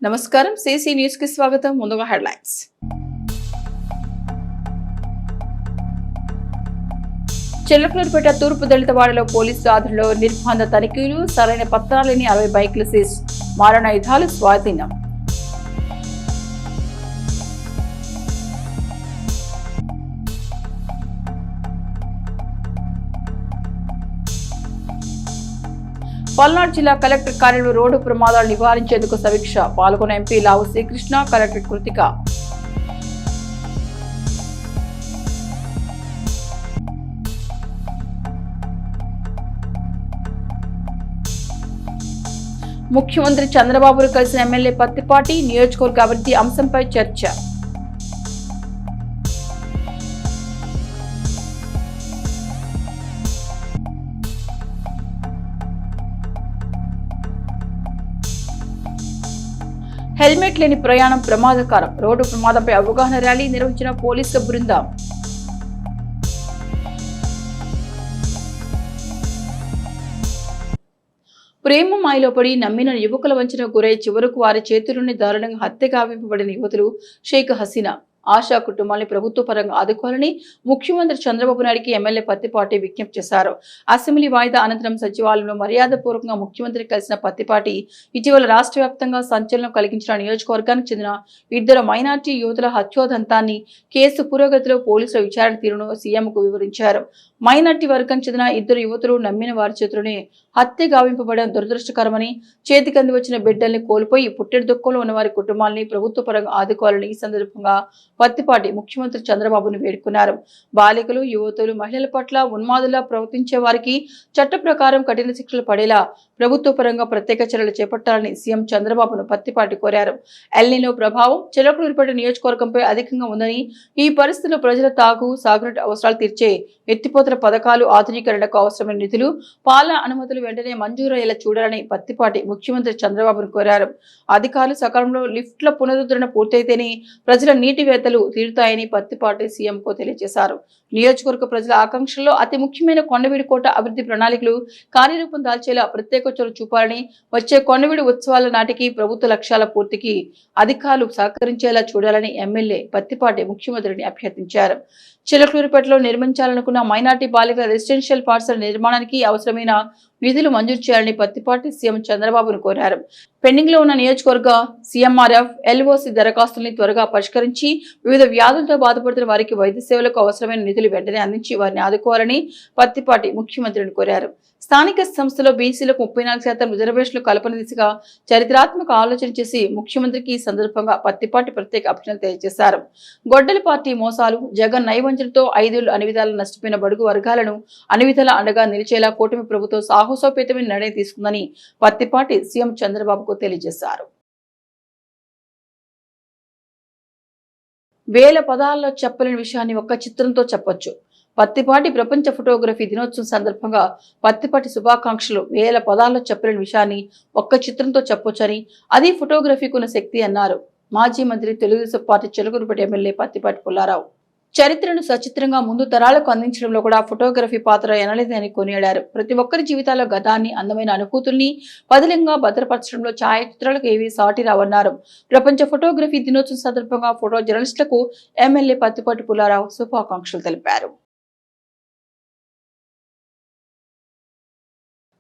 నమస్కారం CC news కి స్వాగతం. ముందుగా హెడ్లైన్స్. చిలకలూరుపేట తూర్పు దళితవాడలో పోలీసు ఆధ్వర్యంలో నిర్బంధ తనిఖీలు, సరైన పత్రాలేని 60 బైకులు సీజ్, మారణాయుధాలు స్వాధీనం. పల్నాడు జిల్లా కలెక్టర్ కార్యాలయంలో రోడ్డు ప్రమాదాలు నివారించేందుకు సమీక్ష, పాల్గొన్న ఎంపీ లావు శ్రీకృష్ణ, కలెక్టర్ కృతిక. ముఖ్యమంత్రి చంద్రబాబును కలిసిన ఎమ్మెల్యే పత్తిపాటి, నియోజకవర్గ అభివృద్ధి అంశంపై చర్చ. హెల్మెట్ లేని ప్రయాణం ప్రమాదకరం, రోడ్డు ప్రమాదంపై అవగాహన ర్యాలీ నిర్వహించిన పోలీసుల బృందం. ప్రేమ మాయలో పడి నమ్మిన యువకుల వంచన గురై చివరకు వారి చేతుల్లోనే దారుణంగా హత్య గావింపబడిన యువతులు షేక్ హసీనా, ఆశా కుటుంబాన్ని ప్రభుత్వ పరంగా ఆదుకోవాలని ముఖ్యమంత్రి చంద్రబాబు నాయుడికి ఎమ్మెల్యే పత్తిపాటి విజ్ఞప్తి చేశారు. అసెంబ్లీ వాయిదా అనంతరం సచివాలయంలో మర్యాదపూర్వకంగా ముఖ్యమంత్రి కలిసిన పత్తిపాటి ఇటీవల రాష్ట్ర వ్యాప్తంగా సంచలనం కలిగించిన నియోజకవర్గానికి చెందిన 2 మైనార్టీ యువతుల హత్యోదంతాన్ని, కేసు పురోగతిలో పోలీసుల విచారణ తీరును సీఎంకు వివరించారు. మైనార్టీ వర్గానికి చెందిన 2 యువతులు నమ్మిన వారి చేతుల్లోనే హత్య గావింపబడడం దురదృష్టకరమని, చేతికంది వచ్చిన బిడ్డల్ని కోల్పోయి పుట్టెడు దుఃఖంలో ఉన్న వారి కుటుంబాలని ప్రభుత్వ పరంగా ఆదుకోవాలని ఈ సందర్భంగా పత్తిపాటి ముఖ్యమంత్రి చంద్రబాబును వేడుకున్నారు. బాలికలు, యువతులు, మహిళల పట్ల ఉన్మాదులా ప్రవర్తించే వారికి చట్ట ప్రకారం కఠిన శిక్షలు పడేలా ప్రభుత్వ పరంగా ప్రత్యేక చర్యలు చేపట్టాలని సీఎం చంద్రబాబును పత్తిపాటి కోరారు. ఎల్నినో ప్రభావం చిలకలూరుపేట నియోజకవర్గంపై అధికంగా ఉందని, ఈ పరిస్థితుల్లో ప్రజల సాగునీటి అవసరాలు తీర్చే ఎత్తిపోతల పథకాలు, ఆధునీకరణకు అవసరమైన నిధులు, పాలన అనుమతులు వెంటనే మంజూరయ్యేలా చూడాలని పత్తిపాటి ముఖ్యమంత్రి చంద్రబాబును కోరారు. అధికారులు సకాలంలో లిఫ్ట్ల పునరుద్ధరణ పూర్తయితేనే ప్రజల నీటి వేతలు తీరుతాయని పత్తిపాటి సీఎంకు తెలియజేశారు. నియోజకవర్గ ప్రజల ఆకాంక్షల్లో అతి ముఖ్యమైన కొండవీడి కోట అభివృద్ధి ప్రణాళికలు కార్యరూపం దాల్చేలా ప్రత్యేక చొరవ చూపాలని, వచ్చే కొండవీడి ఉత్సవాల నాటికి ప్రభుత్వ లక్ష్యాల పూర్తికి అధికారులు సహకరించేలా చూడాలని ఎమ్మెల్యే పత్తిపాటి ముఖ్యమంత్రిని అభ్యర్థించారు. చిలకలూరుపేటలో నిర్మించాలనుకున్న మైనార్టీ బాలికల రెసిడెన్షియల్ పాఠశాల నిర్మాణానికి అవసరమైన నిధులు మంజూరు చేయాలని పత్తిపాటి సీఎం చంద్రబాబును కోరారు. పెండింగ్ లో ఉన్న నియోజకవర్గ సీఎంఆర్ఎఫ్, ఎల్ఓసి దరఖాస్తుల్ని త్వరగా పరిష్కరించి వివిధ వ్యాధులతో బాధపడుతున్న వారికి వైద్య సేవలకు అవసరమైన నిధులు వెంటనే అందించి వారిని ఆదుకోవాలని పత్తిపాటి ముఖ్యమంత్రిని కోరారు. స్థానిక సంస్థలో బీసీలకు 34% రిజర్వేషన్లు కల్పన దిశగా చరిత్రాత్మక ఆలోచన చేసి ముఖ్యమంత్రికి ఈ సందర్భంగా పత్తిపాటి ప్రత్యేక అభినందనలు తెలియజేశారు. గొడ్డలి పార్టీ మోసాలు, జగన్ నైవంచనతో 5 ఏళ్లు అనివిధాలు నష్టపోయిన బడుగు వర్గాలను అనివిధాల అండగా నిలిచేలా కూటమి ప్రభుత్వం సాహసోపేతమైన నిర్ణయం తీసుకుందని పత్తిపాటి సీఎం చంద్రబాబుకు తెలియజేశారు. వేల పదాల్లో చెప్పలేని విషయాన్ని ఒక్క చిత్రంతో చెప్పొచ్చు. పత్తిపాటి ప్రపంచ ఫోటోగ్రఫీ దినోత్సవం సందర్భంగా పత్తిపాటి శుభాకాంక్షలు. వేల పదాల్లో చెప్పలేని విషయాన్ని ఒక్క చిత్రంతో చెప్పొచ్చని, అది ఫోటోగ్రఫీకి ఉన్న శక్తి అన్నారు మాజీ మంత్రి, తెలుగుదేశం పార్టీ చిలకలూరుపేట ఎమ్మెల్యే పత్తిపాటి పుల్లారావు. చరిత్రను సచిత్రంగా ముందు తరాలకు అందించడంలో కూడా ఫోటోగ్రఫీ పాత్ర ఎనలేదని కొనియాడారు. ప్రతి ఒక్కరి జీవితాల్లో గతాన్ని, అందమైన అనుభూతుల్ని పదిలంగా భద్రపరచడంలో ఛాయాచిత్రాలకు ఏవీ సాటి రావన్నారు. ప్రపంచ ఫోటోగ్రఫీ దినోత్సవం సందర్భంగా ఫోటో జర్నలిస్టులకు ఎమ్మెల్యే పత్తిపాటి పుల్లారావు శుభాకాంక్షలు తెలిపారు.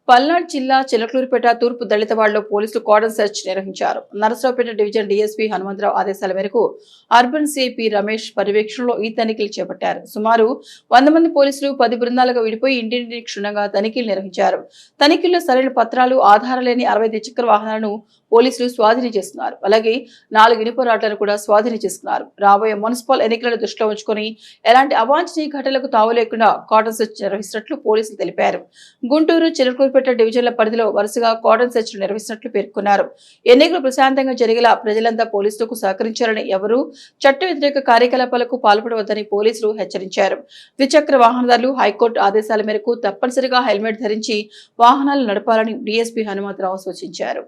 పల్నాడు జిల్లా చిలకలూరుపేట తూర్పు దళితవాడలో పోలీసులు కార్డన్ సెర్చ్ నిర్వహించారు. నరసరావుపేట డివిజన్ డీఎస్పీ హనుమంతరావు ఆదేశాల మేరకు అర్బన్ సిఐపి రమేష్ పర్యవేక్షణలో ఈ తనిఖీలు చేపట్టారు. సుమారు 100 మంది పోలీసులు 10 బృందాలుగా విడిపోయి ఇంటింటికి క్షుణ్ణంగా తనిఖీలు నిర్వహించారు. తనిఖీల్లో సరైన పత్రాలు, ఆధారాలు లేని 60 ద్విచక్ర వాహనాలను పోలీసులు స్వాధీనం చేసుకున్నారు. అలాగే 4 ఇనుప రాడ్లను కూడా స్వాధీనం చేసుకున్నారు. రాబోయే మున్సిపల్ ఎన్నికలను దృష్టిలో ఉంచుకొని ఎలాంటి అవాంఛనీయ ఘటనలకు తావు లేకుండా కార్డన్ సెర్చ్ నిర్వహిస్తున్నట్లు పోలీసులు తెలిపారు. గుంటూరు, చిలకలూరుపేట డివిజన్ల పరిధిలో వరుసగా కార్డన్ సెర్చ్ నిర్వహిస్తున్నట్లు పేర్కొన్నారు. ఎన్నికలు ప్రశాంతంగా జరిగేలా ప్రజలంతా పోలీసులకు సహకరించాలని, ఎవరూ చట్ట వ్యతిరేక కార్యకలాపాలకు పాల్పడవద్దని పోలీసులు హెచ్చరించారు. ద్విచక్ర వాహనదారులు హైకోర్టు ఆదేశాల మేరకు తప్పనిసరిగా హెల్మెట్ ధరించి వాహనాలు నడపాలని డీఎస్పీ హనుమంతరావు సూచించారు.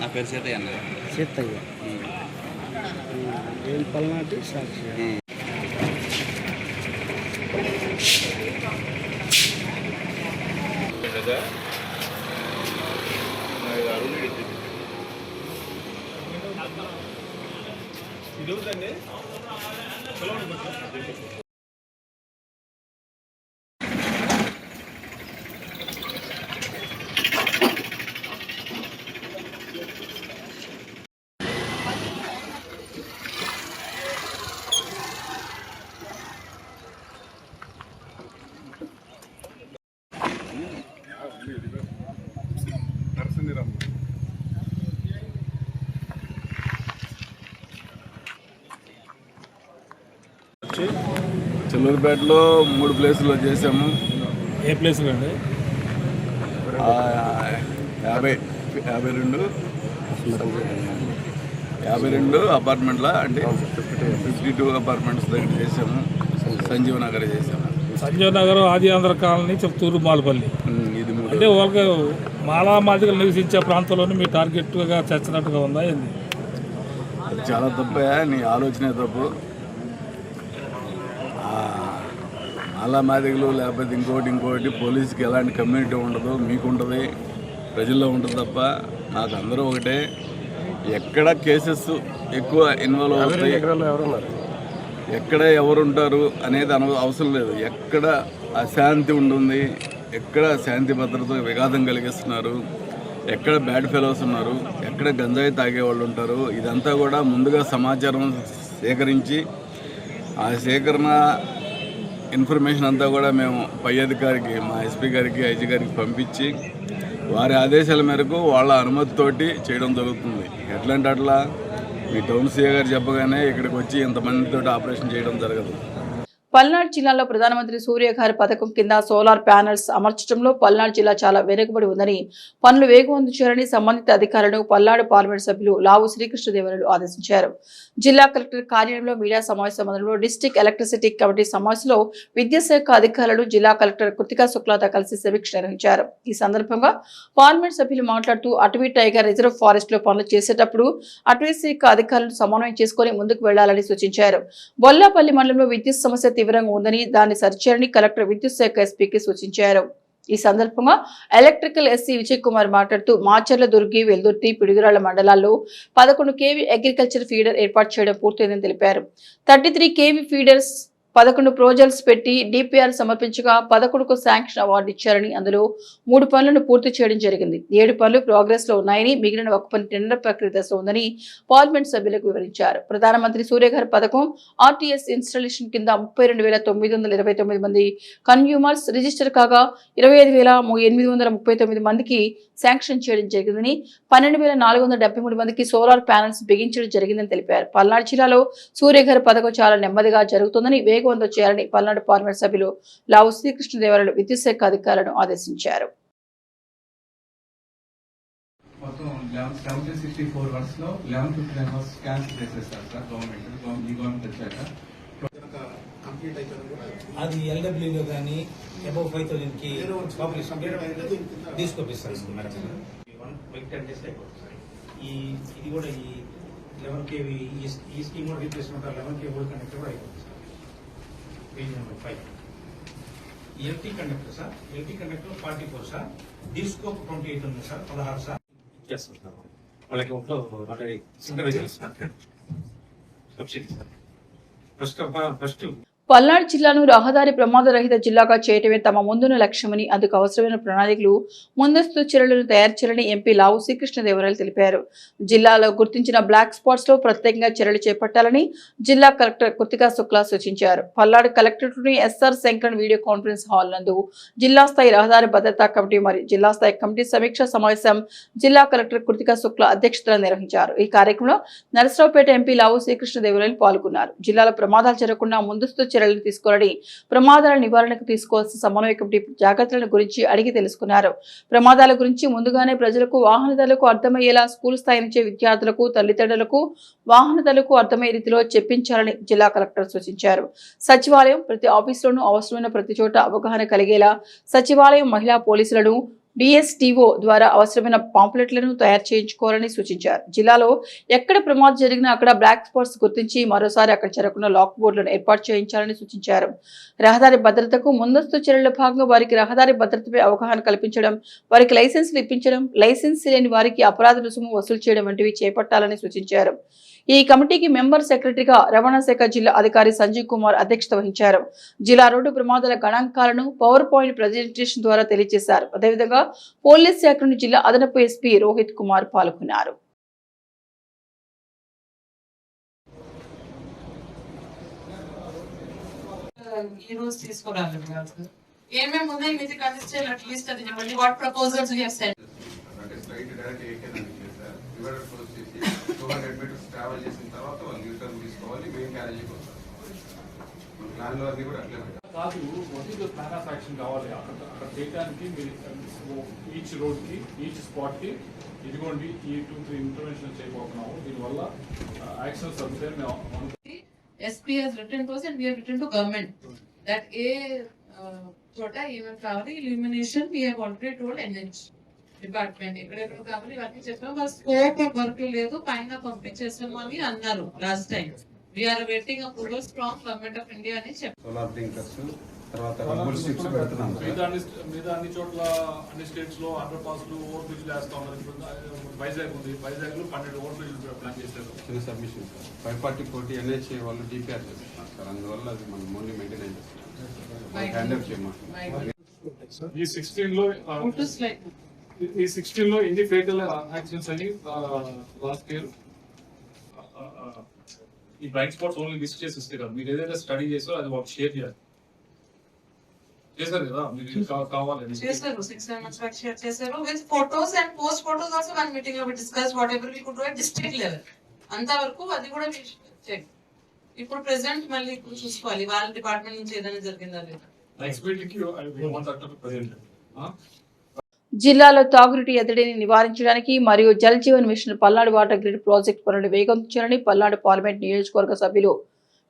నా పేరు సీతయ్య అన్న. సీతయ్య ఏం పల్నాటి సాక్షి. చిల్లూరుపేటలో 3 ప్లేసుల్లో చేసాము. ఏ ప్లేసులు అండి? 52 అపార్ట్మెంట్ల అంటే 52 అపార్ట్మెంట్స్ దగ్గర చేసాము. సంజీవ్ నగర్ చేసాము. సంజీవ్ నగర్, ఆది ఆంధ్ర కాలనీ, చెప్తూరు, మాలపల్లి. ఇది 3. అంటే వాళ్ళకి మాలామాదిగలు నివసించే ప్రాంతంలోనే మీ టార్గెట్గా చచ్చినట్టుగా ఉందా ఏంది? చాలా తప్పే, నీ ఆలోచనే తప్పు. అలా మాదిగలు లేకపోతే ఇంకోటి పోలీసుకి ఎలాంటి కమ్యూనిటీ ఉండదు, మీకు ఉంటుంది, ప్రజల్లో ఉంటుంది తప్ప నాకు అందరూ ఒకటే. ఎక్కడ కేసెస్ ఎక్కువ ఇన్వాల్వ్ అవుతాయి, ఎక్కడ ఎవరుంటారు అనేది అవసరం లేదు. ఎక్కడ అశాంతి ఉంటుంది, ఎక్కడ శాంతి భద్రత విఘాతం కలిగిస్తున్నారు, ఎక్కడ బ్యాడ్ ఫెలోస్ ఉన్నారు, ఎక్కడ గంజాయి తాగేవాళ్ళు ఉంటారు, ఇదంతా కూడా ముందుగా సమాచారం సేకరించి ఆ సేకరణ ఇన్ఫర్మేషన్ అంతా కూడా మేము పై అధికారికి, మా ఎస్పీ గారికి, ఐజీ గారికి పంపించి వారి ఆదేశాల మేరకు వాళ్ళ అనుమతితోటి చేయడం జరుగుతుంది. ఎట్లంటే అట్లా మీ టౌన్ సీఏ గారు చెప్పగానే ఇక్కడికి వచ్చి ఇంతమందితో ఆపరేషన్ చేయడం జరగదు. పల్నాడు జిల్లాలో ప్రధానమంత్రి సూర్యఘర్ పథకం కింద సోలార్ ప్యానెల్స్ అమర్చడంలో పల్నాడు జిల్లా చాలా వెనుకబడి ఉందని, పనులు వేగవంతం చేయాలని సంబంధిత అధికారులను పల్నాడు పార్లమెంట్ సభ్యులు లావు శ్రీకృష్ణదేవరాయలు ఆదేశించారు. జిల్లా కలెక్టర్ కార్యాలయంలో మీడియా సమావేశం మండలంలో డిస్టిక్ ఎలక్ట్రిసిటీ కమిటీ సమావేశంలో విద్యుత్ శాఖ అధికారులు జిల్లా కలెక్టర్ కృతికా శుక్లాతో కలిసి సమీక్ష నిర్వహించారు. ఈ సందర్భంగా పార్లమెంట్ సభ్యులు మాట్లాడుతూ అటవీ టైగర్ రిజర్వ్ ఫారెస్ట్ లో పనులు చేసేటప్పుడు అటవీ శాఖ అధికారులను సమన్వయం చేసుకుని ముందుకు వెళ్లాలని సూచించారు. బొల్లాపల్లి మండలంలో విద్యుత్ సమస్య తీవ్రంగా ఉందని, దాన్ని సరిచేయాలని కలెక్టర్ విద్యుత్ శాఖ ఎస్పీకి సూచించారు. ఈ సందర్భంగా ఎలక్ట్రికల్ ఎస్సీ విజయ్ కుమార్ మాట్లాడుతూ మాచర్ల, దుర్గి, వెల్దుర్తి, పిడుగురాళ్ల మండలాల్లో 11 kV అగ్రికల్చర్ ఫీడర్ ఏర్పాటు చేయడం పూర్తయిందని తెలిపారు. 33 kV ఫీడర్స్ 11 ప్రోజెక్ట్స్ పెట్టి డిపిఆర్ సమర్పించగా 11కు శాంక్షన్ అవార్డు ఇచ్చారని, అందులో 3 పనులను పూర్తి చేయడం జరిగింది. 7 పనులు ప్రోగ్రెస్ లో ఉన్నాయని, మిగిలిన 1 పని టెండర్ ప్రక్రియ దశలో ఉందని పార్లమెంట్ సభ్యులకు వివరించారు. ప్రధానమంత్రి సూర్యఘర్ పథకం ఆర్టీఎస్ ఇన్స్టాలేషన్ కింద 32,929 మంది కన్స్యూమర్స్ రిజిస్టర్ కాగా 25,839 మందికి శాంక్షన్ చేయడం జరిగిందని, 12,473 మందికి సోలార్ ప్యానెల్స్ బిగించడం జరిగిందని తెలిపారు. పల్నాడు జిల్లాలో సూర్యఘర్ పథకం చాలా నెమ్మదిగా జరుగుతుందని, వేగవంతం చేయాలని పల్నాడు పార్లమెంట్ సభ్యులు లావు శ్రీకృష్ణదేవరాయలు విద్యుత్ శాఖ అధికారులను ఆదేశించారు. మొత్తం 1764 వర్క్స్ లో 1159 వర్క్స్ క్యాన్సిల్ చేసేస్తారు సార్ గవర్నమెంట్ వచ్చాక. అది ఎల్డబ్ల్యూలో కానీ అబౌవ్ 5,000కి తీసుకొప్పిస్తారు మేడం. 10 days అయిపోతుంది సార్. ఇది కూడా ఈ 11 kV ఈ స్కీమ్ కూడా రీప్లేస్మెంట్ 11 kV కనెక్టర్ కూడా అయిపోతుంది sir. Page number 5 LT conductor sir. LT conductor 44 sir. డిస్కోప్ 28 ఉంది సార్. 16 సార్ చేస్తున్నారు. వాళ్ళకి ఒంట్లో ఆల్రెడీ సింగరైజ్ సబ్సిడీ సార్. ఫస్ట్ పల్నాడు జిల్లాను రహదారి ప్రమాద రహిత జిల్లాగా చేయటమే తమ ముందున్న లక్ష్యమని, అందుకు అవసరమైన ప్రణాళికలు, ముందస్తు చర్యలను తయారు చేయాలని ఎంపీ లావు శ్రీకృష్ణదేవరాయలు తెలిపారు. జిల్లాలో గుర్తించిన బ్లాక్ స్పాట్స్ లో ప్రత్యేకంగా చర్యలు చేపట్టాలని జిల్లా కలెక్టర్ కృతికా శుక్లా సూచించారు. పల్నాడు కలెక్టరేట్లోని SR Sankaran video conference hall నందు జిల్లా స్థాయి రహదారి భద్రతా కమిటీ మరియు జిల్లా స్థాయి కమిటీ సమీక్ష సమావేశం జిల్లా కలెక్టర్ కృతికా శుక్లా అధ్యక్షతన నిర్వహించారు. ఈ కార్యక్రమంలో నరసరావుపేట ఎంపీ లావు శ్రీకృష్ణదేవరాయలు పాల్గొన్నారు. జిల్లాలో ప్రమాదాలు జరగకుండా ముందస్తు చర్యలు తీసుకోవాలని, ప్రమాదాల నివారణకు తీసుకోవాల్సిన సమన్వయ కమిటీ జాగ్రత్తల గురించి అడిగి తెలుసుకున్నారు. ప్రమాదాల గురించి ముందుగానే ప్రజలకు, వాహనదారులకు అర్థమయ్యేలా స్కూల్ స్థాయి నుంచే విద్యార్థులకు, తల్లిదండ్రులకు, వాహనదారులకు అర్థమయ్యే రీతిలో చెప్పించాలని జిల్లా కలెక్టర్ సూచించారు. సచివాలయం ప్రతి ఆఫీసులోనూ అవసరమైన ప్రతి చోట అవగాహన కలిగేలా సచివాలయం మహిళా పోలీసులను డిఎస్టీఓ ద్వారా అవసరమైన పాంప్లెట్లను తయారు చేయించుకోవాలని సూచించారు. జిల్లాలో ఎక్కడ ప్రమాదం జరిగినా అక్కడ బ్లాక్ స్పాట్స్ గుర్తించి మరోసారి అక్కడ జరగకుండా లాక్ బోర్డులను ఏర్పాటు చేయించాలని సూచించారు. రహదారి భద్రతకు ముందస్తు చర్యల భాగంగా వారికి రహదారి భద్రతపై అవగాహన కల్పించడం, వారికి లైసెన్సులు ఇప్పించడం, లైసెన్స్ లేని వారికి అపరాధ రుసుము వసూలు చేయడం వంటివి చేపట్టాలని సూచించారు. ఈ కమిటీకి మెంబర్ సెక్రటరీగా రవాణా శాఖ జిల్లా అధికారి సంజీవ్ కుమార్ అధ్యక్షత వహించారు. జిల్లా రోడ్డు ప్రమాదాల గణాంకాలను పవర్ పాయింట్ ప్రజెంటేషన్ ద్వారా తెలియజేశారు. అదేవిధంగా పోలీస్ శాఖ నుండి జిల్లా అదనపు ఎస్పీ రోహిత్ కుమార్ పాల్గొన్నారు. ఈ రోజు తీసుకురాలి ఏమేమి ఉన్నాయి మీది కండక్ట్ చేయాలి అట్లీస్ట్ అది చెప్పండి. What proposals you have send అంటే స్ట్రైట్ డైరెక్ట్ ఏకేనండి సార్. డివైడర్ క్లోజ్ చేసి 200 మీటర్స్ ట్రావెల్ చేసిన తర్వాత వాళ్ళు యూటర్న్ తీసుకోవాలి. మెయిన్ క్యారేజీకి వస్తారు. ప్లాన్ లో అది కూడా అట్లే కాదు, మొదటి ప్లాన్ ఆఫ్ యాక్షన్ కావాలి. అక్కడ చేయడానికి మీరు ఈచ్ రోడ్కి ఈచ్ స్పాట్కి ఇదిగోండి ఈ 2-3 ఇంటర్వెన్షన్ చేయబోతున్నాము. దీనివల్ల యాక్షన్స్ అవుతాయి. SP has written to us and we have written to government that చోట ఏమేమి కావాలి illumination we have already told NH department ఎక్కడెక్కడ కావాలి ఇవన్నీ చెప్పాం. వాళ్ళ స్కోప్ ఆఫ్ వర్క్ లేదు, పైన పంపించేస్తాము అని అన్నారు last time. We are waiting approvals from government of India అని చెప్పారు. సోలార్ బ్లింకర్స్ తర్వాత రబ్బర్ స్ట్రిప్స్ పెడుతున్నాం మీద అన్ని చోట్ల అన్ని స్టేట్స్ లో అండర్ పాస్ లు ఓవర్ బ్రిడ్జ్ వేస్తా ఉన్నారు. వైజాగ్ ఉంది, వైజాగ్ లో 12 ఓవర్ బ్రిడ్జ్ ప్లాన్ చేశారు. చిన్న సబ్మిషన్ సార్. 540 NHA వాళ్ళు డిపిఆర్ చేస్తున్నారు సార్. అందువల్ల అది మనం ఓన్లీ మెయింటైన్ చేస్తున్నాం. హ్యాండ్ ఓవర్ చేయమంటున్నాం. ఈ 16 లో ఎన్ని ఫేటల్ యాక్సిడెంట్స్ అని లాస్ట్ ఇయర్ ఈ బ్లైండ్ స్పాట్స్ ఓన్లీ లిస్ట్ చేసి ఇస్తే కదా, మీరు ఏదైతే స్టడీ చేస్తారో అది వాళ్ళు షేర్ చేయాలి. చేశారు కదా మీరు కావాలి చేశారు 6 months back షేర్ చేశారు with photos and post photos also one meeting లో we discuss whatever we could do at district level. అంతవరకు అది కూడా చెక్. ఇప్పుడు ప్రెసెంట్ మళ్ళీ ఇప్పుడు చూసుకోవాలి వాళ్ళ డిపార్ట్మెంట్ నుంచి ఏదైనా జరిగిందా లేదా. నెక్స్ట్ మీటింగ్ కి వాంట్ టు ప్రెజెంట్. జిల్లాలో తాగునీటి ఎద్దడిని నివారించడానికి మరియు Jal Jeevan mission Palnadu water grid project పనులు వేగవంతం పల్నాడు పార్లమెంట్ నియోజకవర్గ సభ్యులు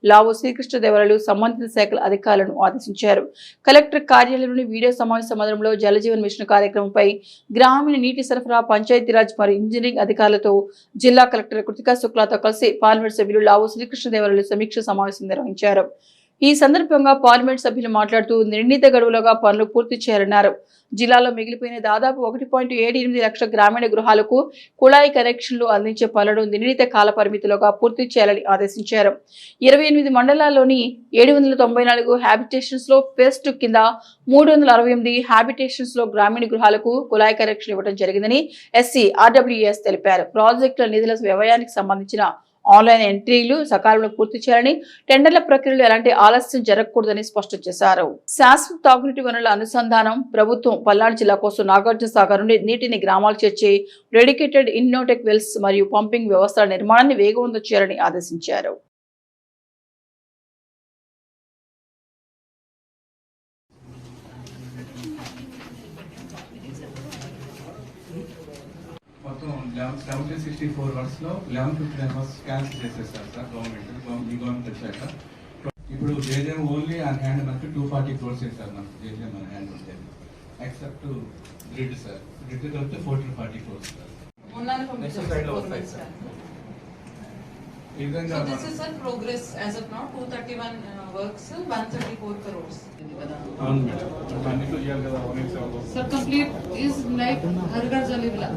లావు శ్రీకృష్ణదేవరాయలు సంబంధిత శాఖల అధికారులను ఆదేశించారు. కలెక్టర్ కార్యాలయంలోని వీడియో సమావేశ మందిరంలో జల జీవన్ మిషన్ కార్యక్రమంపై గ్రామీణ నీటి సరఫరా, పంచాయతీరాజ్ మరియు ఇంజనీరింగ్ అధికారులతో జిల్లా కలెక్టర్ కృతికా శుక్లాతో కలిసి పార్లమెంట్ సభ్యులు లావు శ్రీకృష్ణదేవరాయలు సమీక్ష సమావేశం నిర్వహించారు. ఈ సందర్భంగా పార్లమెంట్ సభ్యులు మాట్లాడుతూ నిర్ణీత గడువులుగా పనులు పూర్తి చేయాలన్నారు. జిల్లాలో మిగిలిపోయిన దాదాపు 1.78 లక్షల గ్రామీణ గృహాలకు కుళాయి కనెక్షన్లు అందించే పనులను నిర్ణీత కాల పరిమితిలోగా పూర్తి చేయాలని ఆదేశించారు. 28 మండలాల్లోని 794 హ్యాబిటేషన్స్ లో ఫేజ్ 2 కింద 368 హ్యాబిటేషన్స్ లో గ్రామీణ గృహాలకు కుళాయి కనెక్షన్ ఇవ్వడం జరిగిందని ఎస్సీ RWS తెలిపారు. ప్రాజెక్టుల నిధుల వ్యయానికి సంబంధించిన ఆన్లైన్ ఎంట్రీలు సకాలంలో పూర్తి చేయాలని, టెండర్ల ప్రక్రియలో ఎలాంటి ఆలస్యం జరగకూడదని స్పష్టం చేశారు. శాశ్వత తాగునీటి వనరుల అనుసంధానం ప్రభుత్వం పల్నాడు జిల్లా కోసం నాగార్జున సాగర్ నుండి నీటిని గ్రామాలు చేర్చే డెడికేటెడ్ ఇన్నోటెక్ వెల్స్ మరియు పంపింగ్ వ్యవస్థల నిర్మాణాన్ని వేగవంతం చేయాలని ఆదేశించారు. మొత్తం 1764 వర్క్స్ లో 1159 వర్క్స్ క్యాన్సిల్ చేసేస్తారు సార్ గవర్నమెంట్ వచ్చాక. ఇప్పుడు జేజేఎం ఓన్లీ ఆన్ హ్యాండ్ మనకి 240 crores సార్ మనకి జేజేఎం ఆన్ హ్యాండ్ ఉంటుంది. ఎక్సెప్ట్ గ్రిడ్ సార్, గ్రిడ్ కలిపితే 1440 crores సార్. ఈ విధంగా So this is a progress as of now 231 works 134 crores. అవును మేడం, అన్నిట్లో చేయాలి కదా. Sir, complete is like Har Ghar Jal Villa.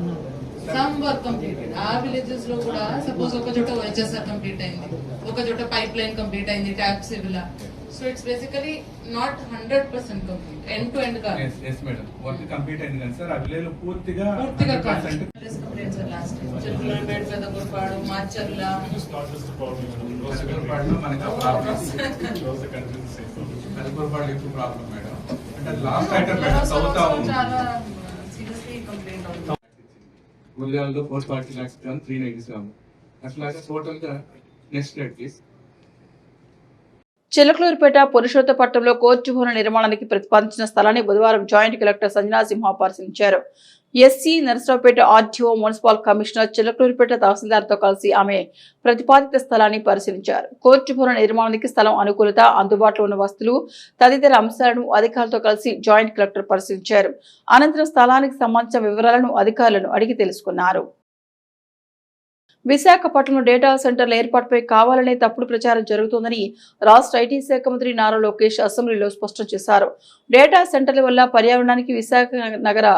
Some work completed. Our villages లో కూడా suppose ఒక చోట OHSR కంప్లీట్ అయింది, ఒక చోట పైప్ లైన్ కంప్లీట్ అయింది, taps ఇవ్వలా. So it's basically not 100% complete. End to end కాదు. yes మేడం, వర్క్ కంప్లీట్ అయింది కానీ సార్ ఆ విలేజ్ పూర్తిగా కాదు. Complete sir last time Chilkalapeta, Pedakurupadu, Macherla, పెదకూరుపాడులో మనకి ప్రాబ్లం. పెదకూరుపాడు ఎక్కువ ప్రాబ్లం మేడం. అంటే లాస్ట్ ఐటమ్ మేడం సౌత్ చాలా సీరియస్లీ కంప్లైంట్ అవుతుంది. గుల్యాల్లో 440 lakhs 397 అట్లాగే టోటల్ గా నెక్స్ట్ రేట్ ప్లీజ్. చిలకలూరుపేట పురుషోత్తపట్నంలో కోర్టు భవన నిర్మాణానికి ప్రతిపాదించిన స్థలాన్ని బుధవారం జాయింట్ కలెక్టర్ సంజనా సింహ పరిశీలించారు. SC Narasaraopet RTO, municipal commissioner, Chilakaluripet తహసీల్దార్తో కలిసి ఆమె ప్రతిపాదిత స్థలాన్ని పరిశీలించారు. కోర్టు భవన నిర్మాణానికి స్థలం అనుకూలత, అందుబాటులో ఉన్న వస్తువులు తదితర అంశాలను అధికారులతో కలిసి జాయింట్ కలెక్టర్ పరిశీలించారు. అనంతరం స్థలానికి సంబంధించిన వివరాలను అధికారులను అడిగి తెలుసుకున్నారు. విశాఖపట్నంలో డేటా సెంటర్ల ఏర్పాటుపై కావాలనే తప్పుడు ప్రచారం జరుగుతోందని రాష్ట్ర ఐటీ శాఖ మంత్రి నారా లోకేష్ అసెంబ్లీలో స్పష్టం చేశారు. డేటా సెంటర్ల వల్ల పర్యావరణానికి, విశాఖ నగర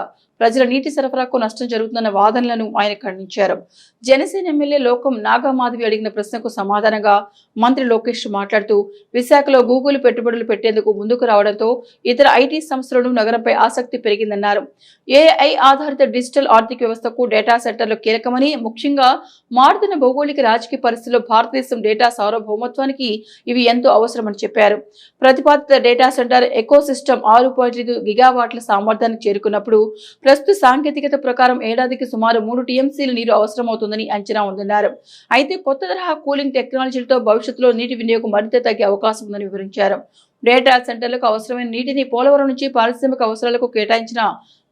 ప్రజల నీటి సరఫరాకు నష్టం జరుగుతుందన్న వాదనలను ఆయన ఖండించారు. జనసేన ఎమ్మెల్యే లోకం నాగమాధవి అడిగిన ప్రశ్నకు సమాధానంగా మంత్రి లోకేష్ మాట్లాడుతూ, విశాఖలో గూగుల్ పెట్టుబడులు పెట్టేందుకు ముందుకు రావడంతో ఇతర ఐటీ సంస్థలను నగరంపై ఆసక్తి పెరిగిందన్నారు. ఏఐ ఆధారిత డిజిటల్ ఆర్థిక వ్యవస్థకు డేటా సెంటర్లు కీలకమని, ముఖ్యంగా మారుతున్న భౌగోళిక రాజకీయ పరిస్థితుల్లో భారతదేశం డేటా సార్వభౌమత్వానికి ఇవి ఎంతో అవసరమని చెప్పారు. ప్రతిపాదిత డేటా సెంటర్ ఎకోసిస్టమ్ 6.5 గిగావాట్ల సామర్థ్యానికి చేరుకున్నప్పుడు ప్రస్తుత సాంకేతికత ప్రకారం ఏడాదికి సుమారు 3 టీఎంసీల నీరు అవసరమవుతుందని అంచనా ఉందన్నారు. అయితే కొత్త తరహా కూలింగ్ టెక్నాలజీలతో భవిష్యత్తులో నీటి వినియోగం మరింత తగ్గే అవకాశం ఉందని వివరించారు. డేటా సెంటర్లకు అవసరమైన నీటిని పోలవరం నుంచి పారిశ్రామిక అవసరాలకు కేటాయించిన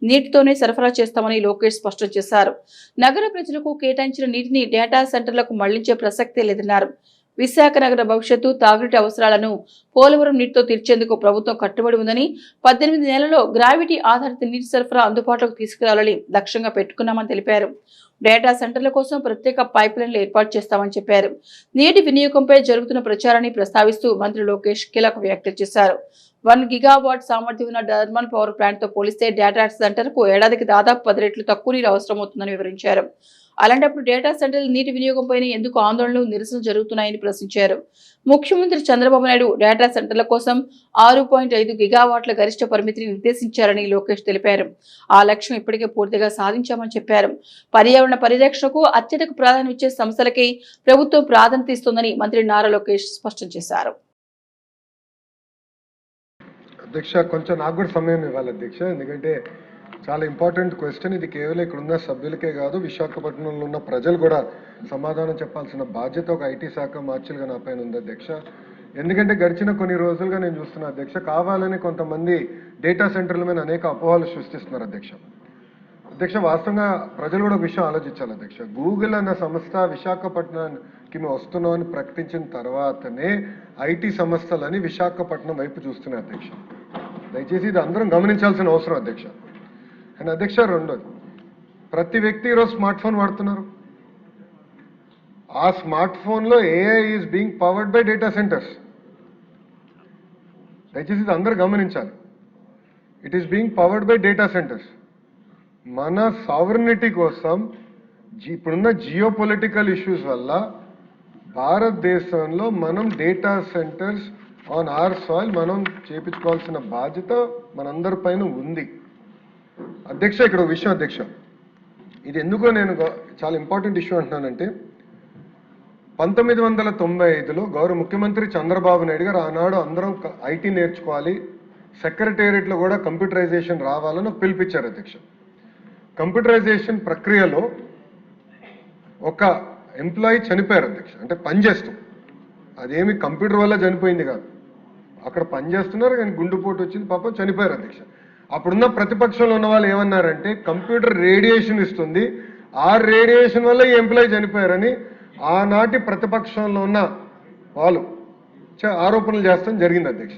నీటితోనే సరఫరా చేస్తామని లోకేష్ స్పష్టం చేశారు. నగర ప్రజలకు కేటాయించిన నీటిని డేటా సెంటర్లకు మళ్లించే ప్రసక్తే లేదన్నారు. విశాఖ నగర భవిష్యత్తు, తాగునీటి అవసరాలను పోలవరం నీటితో తీర్చేందుకు ప్రభుత్వం కట్టుబడి ఉందని, 18 నెలల్లో గ్రావిటీ ఆధారిత నీటి సరఫరా అందుబాటులోకి తీసుకురావాలని లక్ష్యంగా పెట్టుకున్నామని తెలిపారు. డేటా సెంటర్ల కోసం ప్రత్యేక పైప్ లైన్లు ఏర్పాటు చేస్తామని చెప్పారు. నీటి వినియోగంపై జరుగుతున్న ప్రచారాన్ని ప్రస్తావిస్తూ మంత్రి లోకేష్ కీలక వ్యాఖ్యలు చేశారు. 1 గిగావాట్ సామర్థ్యం ఉన్న థర్మల్ పవర్ ప్లాంట్ తో పోలిస్తే డేటా సెంటర్ కు ఏడాదికి దాదాపు 10 రెట్లు తక్కువ నీరు అవసరమవుతుందని వివరించారు. అలాంటప్పుడు డేటా సెంటర్ల నీటి వినియోగంపైన ఎందుకు ఆందోళనలు, నిరసనలు జరుగుతున్నాయని ప్రశ్నించారు. ముఖ్యమంత్రి చంద్రబాబు నాయుడు డేటా సెంటర్ల కోసం 6.5 గిగావాట్ల గరిష్ట పరిమితిని నిర్దేశించారని లోకేష్ తెలిపారు. ఆ లక్ష్యం ఇప్పటికే పూర్తిగా సాధించామని చెప్పారు. పర్యావరణ పరిరక్షణకు అత్యధిక ప్రాధాన్యం ఇచ్చే సంస్థలకే ప్రభుత్వం ప్రాధాన్యత ఇస్తోందని మంత్రి నారా లోకేష్ స్పష్టం చేశారు. అధ్యక్ష, కొంచెం నాకు కూడా సమయం ఇవ్వాలి అధ్యక్ష, ఎందుకంటే చాలా ఇంపార్టెంట్ క్వశ్చన్ ఇది. కేవలం ఇక్కడ ఉన్న సభ్యులకే కాదు, విశాఖపట్నంలో ఉన్న ప్రజలు కూడా సమాధానం చెప్పాల్సిన బాధ్యత ఒక ఐటీ శాఖ మార్చులుగా నా పైన ఉంది అధ్యక్ష. ఎందుకంటే గడిచిన కొన్ని రోజులుగా నేను చూస్తున్నా అధ్యక్ష, కావాలని కొంతమంది డేటా సెంటర్ల మీద అనేక అపోహలు సృష్టిస్తున్నారు అధ్యక్ష. వాస్తవంగా ప్రజలు కూడా ఒక విషయం ఆలోచించాలి అధ్యక్ష. గూగుల్ అన్న సంస్థ విశాఖపట్నానికి మేము వస్తున్నామని ప్రకటించిన తర్వాతనే ఐటీ సంస్థలని విశాఖపట్నం వైపు చూస్తున్నాయి అధ్యక్ష. దయచేసి ఇది అందరం గమనించాల్సిన అవసరం అధ్యక్ష. అండ్ అధ్యక్ష, రెండోది, ప్రతి వ్యక్తి ఈరోజు స్మార్ట్ ఫోన్ వాడుతున్నారు. ఆ స్మార్ట్ ఫోన్లో AI is being powered by data centres. దయచేసి ఇది అందరూ గమనించాలి. It is being powered by data centres. మన సావరినిటీ కోసం ఇప్పుడున్న జియో పొలిటికల్ ఇష్యూస్ వల్ల భారతదేశంలో మనం data centres on hour soil మనం చేపించుకోవాల్సిన బాధ్యత మనందరి పైన ఉంది అధ్యక్ష. ఇక్కడ ఒక విషయం అధ్యక్ష, ఇది ఎందుకో నేను చాలా ఇంపార్టెంట్ ఇష్యూ అంటున్నానంటే, 1995లో గౌరవ ముఖ్యమంత్రి చంద్రబాబు నాయుడు గారు ఆనాడు అందరం ఐటీ నేర్చుకోవాలి, సెక్రటేరియట్లో కూడా కంప్యూటరైజేషన్ రావాలని పిలిపించారు అధ్యక్ష. కంప్యూటరైజేషన్ ప్రక్రియలో ఒక ఎంప్లాయీ చనిపోయారు అధ్యక్ష. అంటే పనిచేస్తూ, అదేమి కంప్యూటర్ వల్ల చనిపోయింది కాదు, అక్కడ పనిచేస్తున్నారు కానీ గుండెపోటు వచ్చింది, పాపం చనిపోయారు అధ్యక్ష. అప్పుడున్న ప్రతిపక్షంలో ఉన్న వాళ్ళు ఏమన్నారంటే, కంప్యూటర్ రేడియేషన్ ఇస్తుంది, ఆ రేడియేషన్ వల్ల ఈ ఎంప్లాయీ చనిపోయారని ఆనాటి ప్రతిపక్షంలో ఉన్న వాళ్ళు ఆరోపణలు చేస్తాం జరిగింది అధ్యక్ష.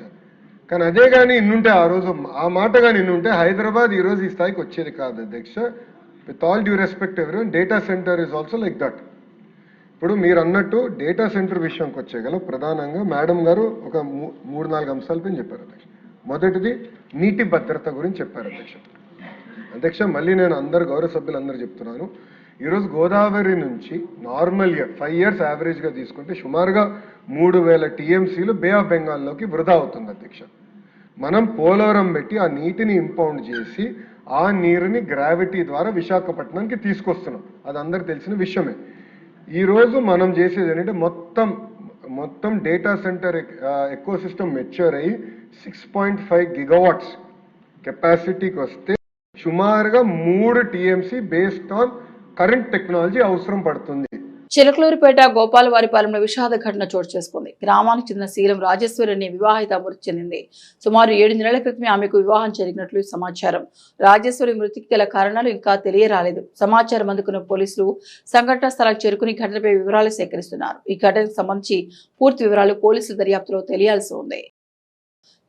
కానీ అదే కానీ ఇన్నుంటే, ఆ రోజు ఆ మాట కానీ ఇన్నుంటే హైదరాబాద్ ఈరోజు ఈ స్థాయికి వచ్చేది కాదు అధ్యక్ష. With all due respect everyone, data centre is also like that. ఇప్పుడు మీరు అన్నట్టు డేటా సెంటర్ విషయంకి వచ్చేగల ప్రధానంగా మేడం గారు ఒక 3-4 అంశాలపై చెప్పారు అధ్యక్ష. మొదటిది నీటి భద్రత గురించి చెప్పారు అధ్యక్ష. మళ్ళీ నేను అందరు గౌరవ సభ్యులందరూ చెప్తున్నాను, ఈరోజు గోదావరి నుంచి నార్మల్ ఇయర్ 5 years యావరేజ్గా తీసుకుంటే సుమారుగా 3000 టీఎంసీలు బే ఆఫ్ బెంగాల్లోకి వృధా అవుతుంది అధ్యక్ష. మనం పోలవరం పెట్టి ఆ నీటిని ఇంపౌండ్ చేసి ఆ నీరుని గ్రావిటీ ద్వారా విశాఖపట్నానికి తీసుకొస్తున్నాం, అది అందరికి తెలిసిన విషయమే. ఈరోజు మనం చేసేది ఏంటంటే మొత్తం డేటా సెంటర్ ఎకోసిస్టమ్ మెచ్యూర్ అయ్యి 6.5 గిగావాట్స్ కెపాసిటీకి వస్తే సుమారుగా 3 TMC based on current technology అవసరం పడుతుంది. చిలకలూరుపేట గోపాలవారిపాలెంలో విషాద ఘటన చోటు చేసుకుంది. గ్రామానికి చెందిన శీలం రాజేశ్వరి అనే వివాహిత మృతి చెందింది. సుమారు 7 నెలల క్రితమే ఆమెకు వివాహం జరిగినట్లు సమాచారం. రాజేశ్వరి మృతికి గల కారణాలు ఇంకా తెలియరాలేదు. సమాచారం అందుకున్న పోలీసులు సంఘటనా స్థలానికి చేరుకుని ఘటనపై వివరాలు సేకరిస్తున్నారు. ఈ ఘటనకు సంబంధించి పూర్తి వివరాలు పోలీసుల దర్యాప్తులో తెలియాల్సి ఉంది.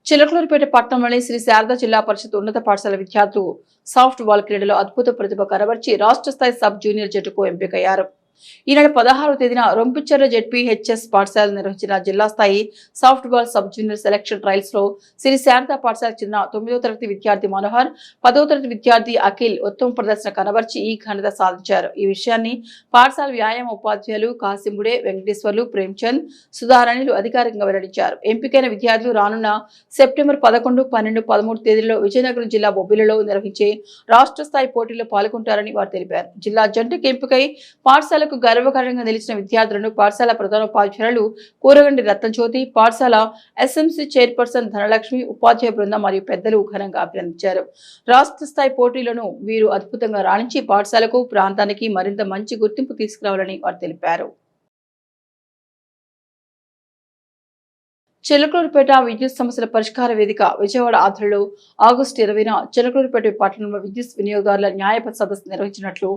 చిలకలూరుపేట పట్టణంలోని శ్రీ శారదా జిల్లా పరిషత్ ఉన్నత పాఠశాల విద్యార్థులు సాఫ్ట్ బాల్ క్రీడలో అద్భుత ప్రతిభ కనబర్చి రాష్ట్ర స్థాయి సబ్ జూనియర్ జట్టుకు ఎంపికయ్యారు. ఈనాడు 16వ తేదీన రొంపిచెర్ల జెడ్పీహెచ్ఎస్ పాఠశాల నిర్వహించిన జిల్లా స్థాయి soft ball sub junior selection trials లో శ్రీ శారదా పాఠశాలకు చెందిన 9వ తరగతి విద్యార్థి మనోహర్, 10వ తరగతి విద్యార్థి అఖిల్ ఉత్తమ ప్రదర్శన కనబర్చి ఈ ఘనత సాధించారు. ఈ విషయాన్ని పాఠశాల వ్యాయామ ఉపాధ్యాయులు కాసింబుడే వెంకటేశ్వర్లు, ప్రేమ్చంద్, సుధారాణిలు అధికారికంగా వెల్లడించారు. ఎంపికైన విద్యార్థులు రానున్న సెప్టెంబర్ 11, 12, 13 తేదీల్లో విజయనగరం జిల్లా బొబ్బిలిలో నిర్వహించే రాష్ట్ర స్థాయి పోటీల్లో పాల్గొంటారని వారు తెలిపారు. జిల్లా జట్టుకు ఎంపికై పాఠశాలకు గర్వకారణంగా నిలిచిన విద్యార్థులను పాఠశాల ప్రధానోపాధ్యాయులు కూరగండి రత్నజ్యోతి, పాఠశాల ఎస్ఎంసీ చైర్పర్సన్ ధనలక్ష్మి, ఉపాధ్యాయ బృందం మరియు పెద్దలు ఘనంగా అభినందించారు. రాష్ట్ర స్థాయి పోటీలను వీరు అద్భుతంగా రాణించి పాఠశాలకు, ప్రాంతానికి మరింత మంచి గుర్తింపు తీసుకురావాలని వారు తెలిపారు. చిలకలూరుపేట విద్యుత్ సమస్యల పరిష్కార వేదిక విజయవాడ ఆధ్వర్యంలో ఆగస్టు 20న చిలకలూరుపేట పట్టణంలో విద్యుత్ వినియోగదారుల న్యాయ సదస్సు నిర్వహించినట్లు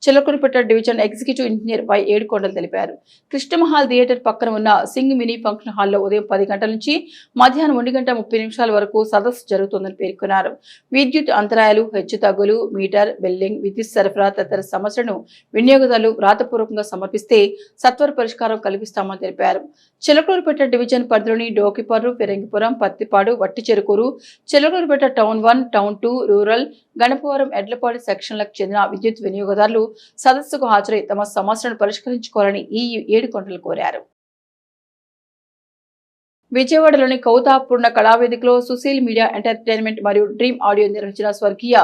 Chilakaluripet division executive engineer Y Yedukondalu తెలిపారు. కృష్ణమహల్ థియేటర్ పక్కన ఉన్న సింగ్ మినీ ఫంక్షన్ హాల్లో ఉదయం 10 గంటల నుంచి మధ్యాహ్నం 1:30 వరకు సదస్సు జరుగుతుందని పేర్కొన్నారు. విద్యుత్ అంతరాయాలు, హెచ్చుతగ్గులు, మీటర్, బిల్లింగ్, విద్యుత్ సరఫరా తదితర సమస్యలను వినియోగదారులు వ్రాతపూర్వకంగా సమర్పిస్తే సత్వర పరిష్కారం కల్పిస్తామని తెలిపారు. చిలకలూరుపేట డివిజన్ పరిధిలోని Dokiparru, Phirangipuram, Pattipadu, Vatticherukuru, Chilakaluripet town 1, town 2, rural, Ganapavaram, Edlapadu సెక్షన్లకు చెందిన విద్యుత్ వినియోగదారులు సదస్సుకు హాజరై తమ సమస్యలను పరిష్కరించుకోవాలని ఈ ఏడుకొండలు కోరారు. విజయవాడలోని కౌతాపూర్ణ కళావేదికలో సుశీల్ మీడియా ఎంటర్టైన్మెంట్ మరియు డ్రీమ్ ఆడియో నిర్వహించిన స్వర్గీయ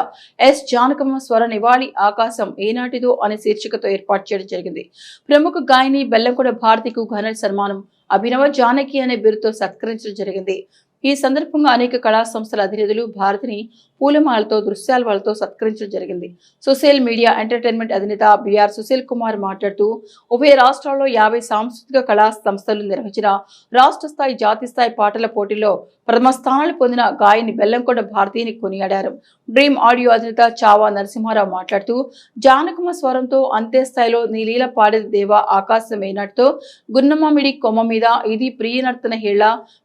ఎస్ జానకమ్మ స్వర నివాళి ఆకాశం ఏనాటిదో అనే శీర్షికతో ఏర్పాటు చేయడం జరిగింది. ప్రముఖ గాయని బెల్లంకొండ భారతికు ఘన సన్మానం, అభినవ జానకి అనే బిరుదుతో సత్కరించడం జరిగింది. ఈ సందర్భంగా అనేక కళా సంస్థల అధినేతలు భారతిని పూలమాలతో, దృశ్యాలతో సత్కరించడం జరిగింది. సుశీల్ మీడియా ఎంటర్టైన్మెంట్ అధినేత బిఆర్ సుశీల్ కుమార్ మాట్లాడుతూ ఉభయ రాష్ట్రాల్లో 50 సాంస్కృతిక కళా సంస్థలు నిర్వహించిన రాష్ట్ర స్థాయి, జాతీయ స్థాయి పాటల పోటీల్లో ప్రథమ స్థానాలు పొందిన గాయని బెల్లంకొండ భారతిని కొనియాడారు. డ్రీమ్ ఆడియో అధినేత చావా నరసింహారావు మాట్లాడుతూ జానకమ్మ స్వరంతో అంతే స్థాయిలో నీలీల పాడేది దేవా ఆకాశం ఏనాటితో, గున్నమామిడి కొమ్మ మీద, ఇది ప్రియనర్తన హేళ,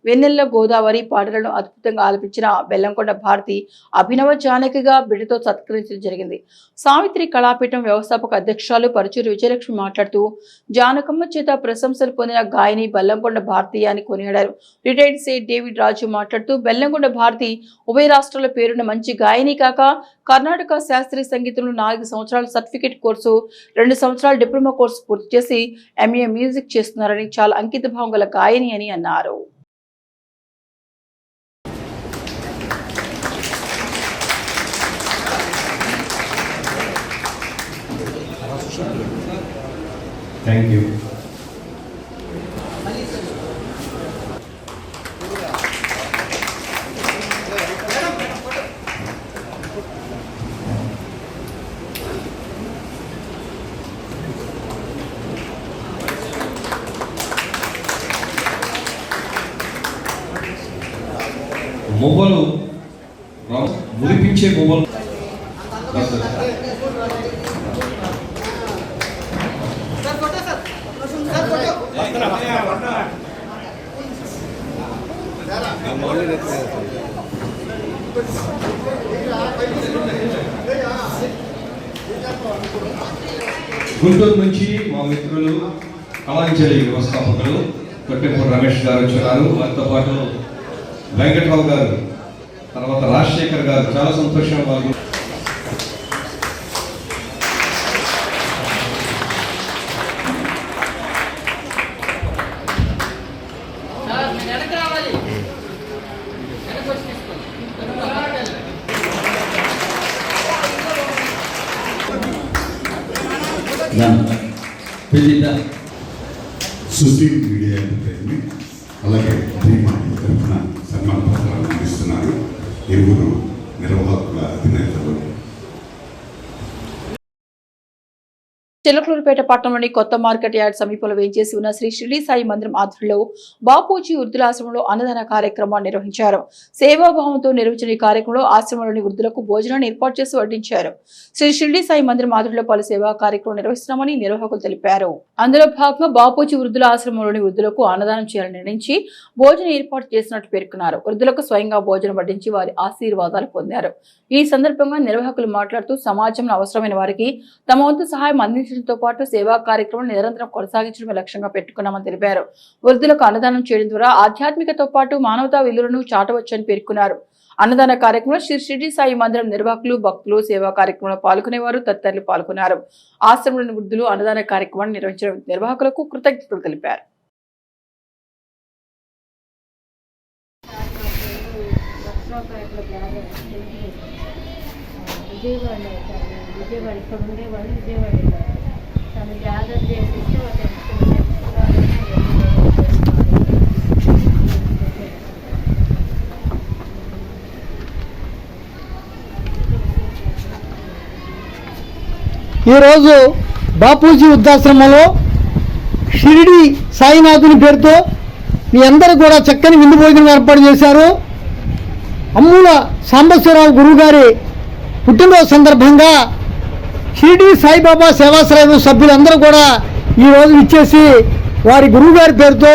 వెన్నెల్ల గోదావరి పాటలను అద్భుతంగా ఆలపించిన బెల్లంకొండ భారతి అభినవ జానకిగా బిడ్డతో సత్కరించడం జరిగింది. సావిత్రి కళాపీఠం వ్యవస్థాపక అధ్యక్షురాలు పరుచూరి విజయలక్ష్మి మాట్లాడుతూ జానకమ్మ చేత ప్రశంసలు పొందిన గాయని బెల్లంకొండ భారతి అని కొనియాడారు. రిటైర్డ్ సేట్ డేవిడ్ రాజు మాట్లాడుతూ బెల్లంకొండ భారతి ఉభయ రాష్ట్రాల పేరున్న మంచి గాయని కాక కర్ణాటక శాస్త్రీయ సంగీతంలో 4 సంవత్సరాల సర్టిఫికేట్ కోర్సు, 2 సంవత్సరాల డిప్లొమా కోర్సు పూర్తి చేసి ఎంఏ మ్యూజిక్ చేస్తున్నారని, చాలా అంకిత భావం గల గాయని అని అన్నారు. Thank you. మొబలు మురిపించే మొబలు గుంటూరు నుంచి మా మిత్రులు కళాంజలి వ్యవస్థాపకులు కొట్టెపూడి రమేష్ గారు వచ్చున్నారు. వారితో పాటు వెంకట్రావు గారు, తర్వాత రాజశేఖర్ గారు. చాలా సంతోషం. వాళ్ళు సుశీల్ మీడియా ఎంటర్టైన్మెంట్ అలాగే డ్రీమ్ ఆడియో తరఫున సన్మాన పత్రాలు అందిస్తున్నారు ఇరువురు నిర్వాహకుల అధినేతలు. చిలకలూరుపేట పట్టణంలోని కొత్త మార్కెట్ యార్డ్ సమీపంలో వేంచేసి ఉన్న శ్రీ షిరిడి సాయి మందిరం ఆధ్వర్యంలో బాపూజీ వృద్ధులాశ్రమంలో అన్నదాన కార్యక్రమాన్ని నిర్వహించారు. సేవాభావంతో నిర్వహించిన ఈ కార్యక్రమంలో ఆశ్రమంలోని వృద్ధులకు భోజనాన్ని ఏర్పాటు చేసి వడ్డించారు. శ్రీ షిరిడి సాయి మందిరం ఆధ్వర్యంలో పలు సేవా కార్యక్రమం నిర్వహిస్తున్నామని నిర్వాహకులు తెలిపారు. అందులో భాగంగా బాపూజీ వృద్ధుల ఆశ్రమంలోని వృద్ధులకు అన్నదానం చేయాలని నిర్ణయించి భోజనం ఏర్పాటు చేసినట్టు పేర్కొన్నారు. వృద్ధులకు స్వయంగా భోజనం వడ్డించి వారి ఆశీర్వాదాలు పొందారు. ఈ సందర్భంగా నిర్వాహకులు మాట్లాడుతూ సమాజంలో అవసరమైన వారికి తమ వంతు సహాయం అందించడంతో పాటు సేవా కార్యక్రమం నిరంతరం కొనసాగించడమే లక్ష్యంగా పెట్టుకున్నామని తెలిపారు. వృద్ధులకు అన్నదానం చేయడం ద్వారా ఆధ్యాత్మికతో పాటు మానవతా విలువలను చాటవచ్చని పేర్కొన్నారు. అన్నదాన కార్యక్రమంలో శ్రీ షిరిడి సాయి మందిరం నిర్వాహకులు, భక్తులు, సేవా కార్యక్రమంలో పాల్గొనేవారు తదితరులు పాల్గొన్నారు. ఆశ్రమంలోని వృద్ధులు అన్నదాన కార్యక్రమాన్ని నిర్వహించిన నిర్వాహకులకు కృతజ్ఞతలు తెలిపారు. విజయవాడ ఇక్కడ ఉండేవాళ్ళు విజయవాడ తను జాగ్రత్త చేసిస్తే ఈరోజు బాపూజీ వృద్ధాశ్రమంలో షిరిడి సాయినాథుని పేరుతో మీ అందరూ కూడా చక్కని విందు భోజనం ఏర్పాటు చేశారు. అమ్ముల సాంబశివరావు గురువు గారి పుట్టినరోజు సందర్భంగా షిరిడి సాయిబాబా సేవాశ్రయం సభ్యులందరూ కూడా ఈరోజు ఇచ్చేసి వారి గురువు గారి పేరుతో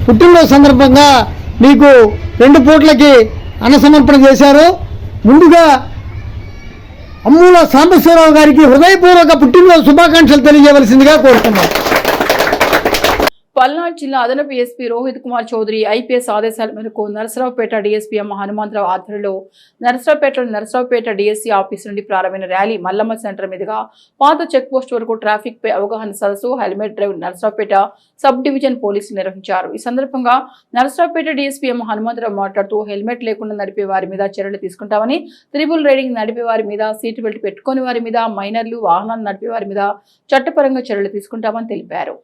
పుట్టినరోజు సందర్భంగా మీకు 2 పూట్లకి అన్న సమర్పణ చేశారు. ముందుగా అమ్ముల సాంబశివరావు గారికి హృదయపూర్వక పుట్టినరోజు శుభాకాంక్షలు తెలియజేయవలసిందిగా కోరుతున్నాను. పల్నాడు జిల్లా అదనపు ఎస్పీ రోహిత్ కుమార్ చౌదరి ఐపీఎస్ ఆదేశాల మేరకు నరసరావుపేట డీఎస్పీ ఎం హనుమంతరావు ఆధ్వర్యంలో నరసరావుపేట డీఎస్సీ ఆఫీస్ నుండి ప్రారంభమైన ర్యాలీ మల్లమ్మ సెంటర్ మీదుగా పాత చెక్ పోస్ట్ వరకు ట్రాఫిక్ పై అవగాహన సదస్సు helmet drive Narasaraopet sub division పోలీసులు నిర్వహించారు. ఈ సందర్భంగా నరసరావుపేట డీఎస్పీ ఎం హనుమంతరావు మాట్లాడుతూ హెల్మెట్ లేకుండా నడిపే వారి మీద చర్యలు తీసుకుంటామని, త్రిబుల్ రైడింగ్ నడిపే వారి మీద, సీటు బెల్ట్ పెట్టుకుని వారి మీద, మైనర్లు వాహనాలు నడిపే వారి మీద చట్టపరంగా చర్యలు తీసుకుంటామని తెలిపారు.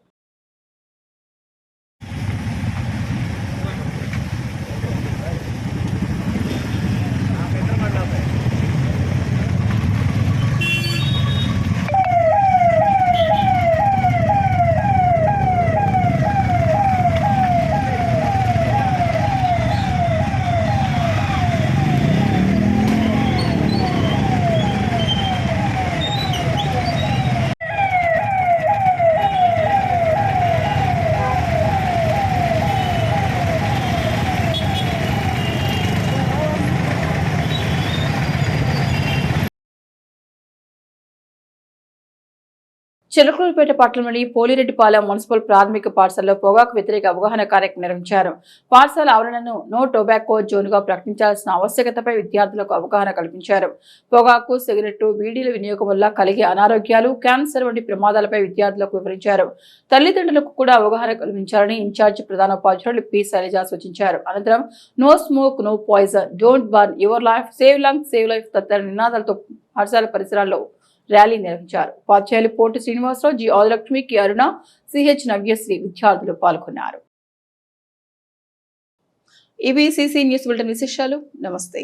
చిలకలూరుపేట పట్టణంలోని పోలిరెడ్డిపాలెం మున్సిపల్ ప్రాథమిక పాఠశాలలో పొగాకు వ్యతిరేక అవగాహన కార్యక్రమం నిర్వహించారు. పాఠశాల ఆవరణను నో టొబాకో జోన్ గా ప్రకటించాల్సిన ఆవశ్యకతపై విద్యార్థులకు అవగాహన కల్పించారు. పొగాకు, సిగరెట్టు, బీడీల వినియోగం వల్ల కలిగే అనారోగ్యాలు, క్యాన్సర్ వంటి ప్రమాదాలపై విద్యార్థులకు వివరించారు. తల్లిదండ్రులకు కూడా అవగాహన కల్పించాలని ఇన్ఛార్జ్ ప్రధానోపాధ్యాయులు పి శైలజ సూచించారు. అనంతరం no smoke, no poison, don't burn your life, save lungs, save life తదితర నినాదాలతో పాఠశాల పరిసరాల్లో ర్యాలీ నిర్వహించారు. ఉపాధ్యాయులు Potu Srinivasarao, G Adilakshmi, K Aruna, CH Navyasri విద్యార్థులు పాల్గొన్నారు. ఇవి సిసి న్యూస్ బులెటిన్ విశేషాలు. నమస్తే.